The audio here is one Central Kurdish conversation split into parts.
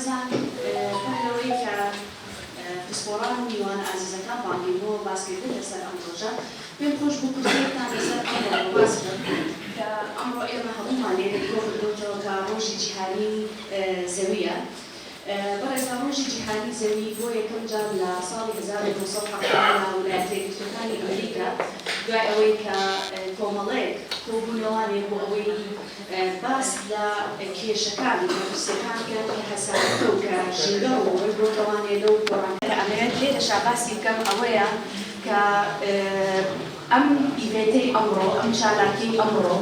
بەڕێزان پەرلەوەی کە پسپۆڕان میوان ئازیزەکان بانگی بۆ باسکردن لەسەر ئەم ڕۆژە پێم خۆش بوو کوردستان لەسەر ئەم باس بکەم کە ئەمڕۆ ئێمە هەموومان لێرە کۆکردوتەوە کە ڕۆژی جیهانی زەویە. بەڕێزان ڕۆژی جیهانی زەوی بۆ یەکەم جار لە ساڵی 1970 لە ویلایەتە یەکگرتووەکانی ئەمریکا دوای ئەوەی کە کۆمەڵەیەک کۆبوونەوانێک بۆ ئەوەی باس لە کێشەکان مەترسیەکان کرد کە هەسارەتە و کە ژینگە و ئەوەی بۆتەوانێ لەو گۆڕانەکە ئەمەوێت لێرەشا باسی بکەم ئەوەیە کە ئەم ئیڤێنتەی ئەمڕۆ ئەم چالاکیی ئەمڕۆ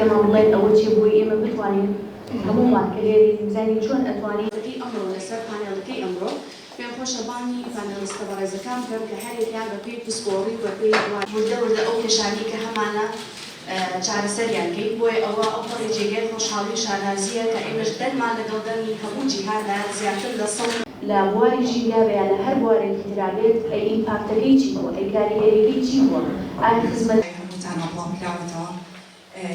ئێمە بڵێن ئەوە چی بووی ئێمە بتوانین هەموومان کە لێرەی بزانین چۆن ئەتوانین ئەمڕۆ لەسەر پانێڵەکەی ئەمڕۆ پێم خۆشە بانی پانێڵیستە بەڕێزەکان بکەم کە هەرێکیان بە پێی پسپۆڕی بە پێی وردە ئەو کێشانی کە هەمانە چارەسەریان کەیت بۆیە ئەوە ئەو پەڕی جێگەی خۆشحاڵی و شادازیە کە ئێمەش دەرمان لەگەڵ دەمی هەموو جیهاندا زیاتر لە سەڵ لە بواری ژینگا بە لە هەر بوارێکی ترابێت ئەی ئیمپاکتەکەی چی بووە ئەی کاریگەریەکەی چی بووە ئایا خزمەت هەمووتان ئەڵام کراوەتەوە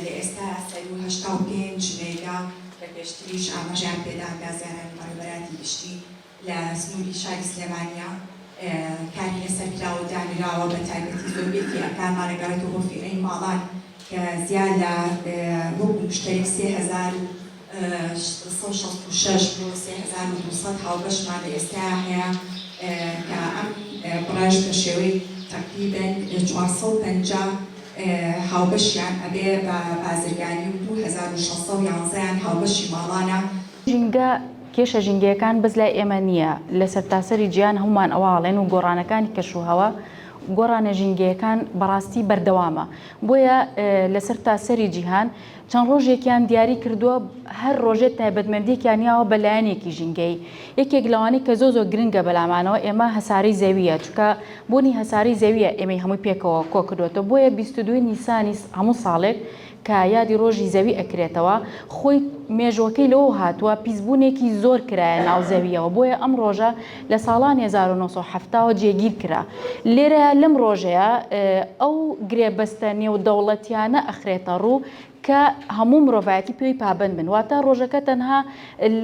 لە ئێستا 185 مێگا لە پێشتریش ئاماژیان پێدادا زیانانی مەڕبەراتی گشتی لە سنووری شاری سلێمانیا کاری لەسەر کراوە دانراوە بە تایبەتی زۆربێتی ئەکانمان لەگەڕێتەوە بۆ فیڕەی ماڵان کە زیاد لە وەکو مشتەرێک 3666 بۆ 3200 هاوبەشمان لە ئێستا هەیە کە ئەم بڕاژ بە شێوەی تقریباً 450 هاوبەشیان ئەبێ بە بازرگانی و 2611 هاوبەشی ماڵانە. ژینگە کێشە ژینگەکان بەس لای ئێمە نییە لە سەرتاسەری گیان هەمومان ئەواڵێن و گۆڕانەکانی کەشوهەوە گۆڕانە ژینگەکان بەڕاستی بەردەوامە بۆیە لەسەر تاسەری جیهان چەند ڕۆژێکیان دیاری کردووە هەر ڕۆژێت تایبەتمەندێکیان یاوە بەلایەنێکی ژینگەی یەکێک لەوانی کە زۆ گرنگە بەلامانەوە ئێمە هەساری زەویە چکە بۆنی هەساری زەویە ئێمەی هەمووی پێکەوە کۆکردوێتەوە بۆیە 22 نیسانی هەموو ساڵێک کە یادی ڕۆژی زەوی ئەکرێتەوە خۆی مێژوەکەی لەوە هاتووە پیسبوونێکی زۆر کرایە ناو زەویەوە بۆیە ئەم ڕۆژە لە ساڵان 1970 جێگیر کرا لێرە لەم ڕۆژەیە ئەو گرێبەستە نێودەوڵەتیانە ئەخرێتە ڕوو کە هەموو مرۆڤایەتی پێی پابند بن واتە ڕۆژەکە تەنها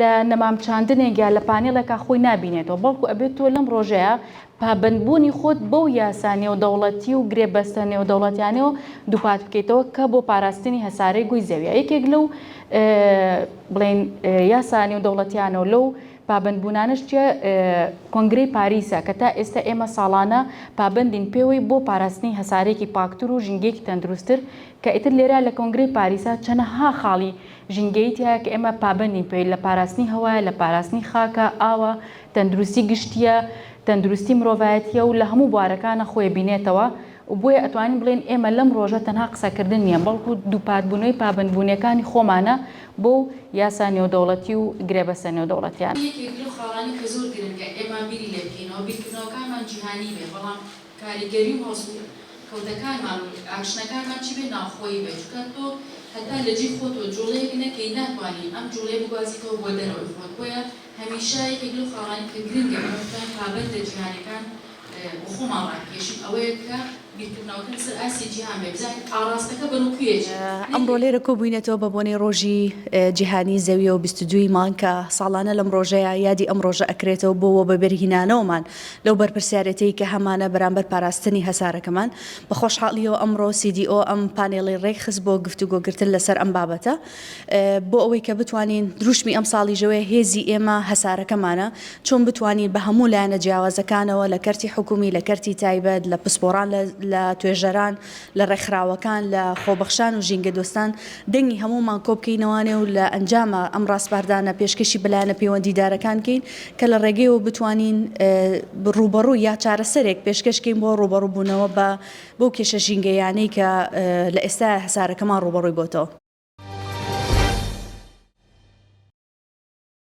لە نەمامچاندنێکیا لە پانێڵێکە خۆی نبینێتەوە بەڵکو ئەبێت تۆ لەم ڕۆژەیە پابندبوونی خۆت بەو یاسا نێودەوڵەتی و گرێبەستە نێودەوڵەتیانەوە دووپات بکەیتەوە کە بۆ پاراستنی هەسارەی گوی زەویە یەکێک لەو بڵێن یاسا نێودەوڵەتیانەوە لەو پابندبوونانش چیە کۆنگرەی پاریسە کە تا ئێستا ئێمە ساڵانە پابندین پێوەی بۆ پاراستنی هەسارێکی پاکتر و ژینگەیەکی تەندروستر کە ئیتر لێرە لە کۆنگرەی پاریسە چەندەها خاڵی ژینگەیەتی هەیە کە ئێمە پابندین پێوەی لە پاراستنی هەوایە لە پاراستنی خاکە ئاوە تەندروستی گشتیە تەندروستی مرۆڤایەتیە و لە هەموو بوارەکانە خۆی بینێتەوە و بۆیە ئەتوانین بڵێن ئێمە لەم ڕۆژە تەنها قسەکردن نییە بەڵکو دووپاتبوونەوەی پابندبوونەکانی خۆمانە بۆ یاسا نێودەوڵەتی و گرێبەستە نێودەوڵەتیان یەکێک لەو خاڵانی کە زۆر گرنگە ئێمە بیری لێ بکەینەوە بیرکردنەوەکانمان جیهانی بێ بەڵام کاریگەری و هەوڵ کەوتەکانمان ئاکشنەکانمان چی بێ ناوخۆیی بێ چونکە تۆ هەتا لە جێ خۆتەوە جوڵەیەک نەکەی ناتوانین ئەم جوڵەیە بگوازیتەوە بۆ دەرەوەی خۆت بۆیە هەمیشە یەکێک لەو خاڵانی کە گرنگە ئێمە پابندە جیهانیەکان خۆمان ڕاکێشین ئەوەیە کە بیرکردنەوەکە لەسەر ئاسی جیهان بێ بزانین ئاراستەکە بەنوکوێژە ئەمڕۆ لێرە کۆبووینەتەوە بە بۆنەی ڕۆژی جیهانی زەویە و 22 مان کە ساڵانە لەم ڕۆژەیە یادی ئەم ڕۆژە ئەکرێتەوە بۆەوە بە بەرهینانەوەمان لەو بەرپرسیارەتەی کە هەمانە بەرامبەر پاراستنی هەسارەکەمان بە خۆشحاڵیەوە ئەمڕۆ CDO ئەم پانێڵی ڕێکخست بۆ گفتوگۆگرتن لەسەر ئەم بابەتە بۆ ئەوەی کە بتوانین دروشمی ئەم ساڵی ژەوەی هێزی ئێمە هەسارەکەمانە چۆن بتوانین بە هەموو لایەنە جیاوازەکانەوە لە کەرتی حکومی لە کەرتی تایبەت لە پسپۆران لە توێژەران لە ڕێکخراوەکان لە خۆبەخشان و ژینگە دۆستان دەنگی هەمومان کۆبکەینەوانێ و لە ئەنجامە ئەم ڕاستپاردانە پێشکەشی بلایەنە پەیوەندیدارەکان کەین کە لە ڕێگەیەوە بتوانین ڕوبەڕوو یا چارەسەرێک پێشکەشکەین بۆ ڕوبەڕووبوونەوە بۆ کێشە ژینگەیانەی کە لە ئێستا هەسارەکەمان ڕوبەڕووی بۆتەوە.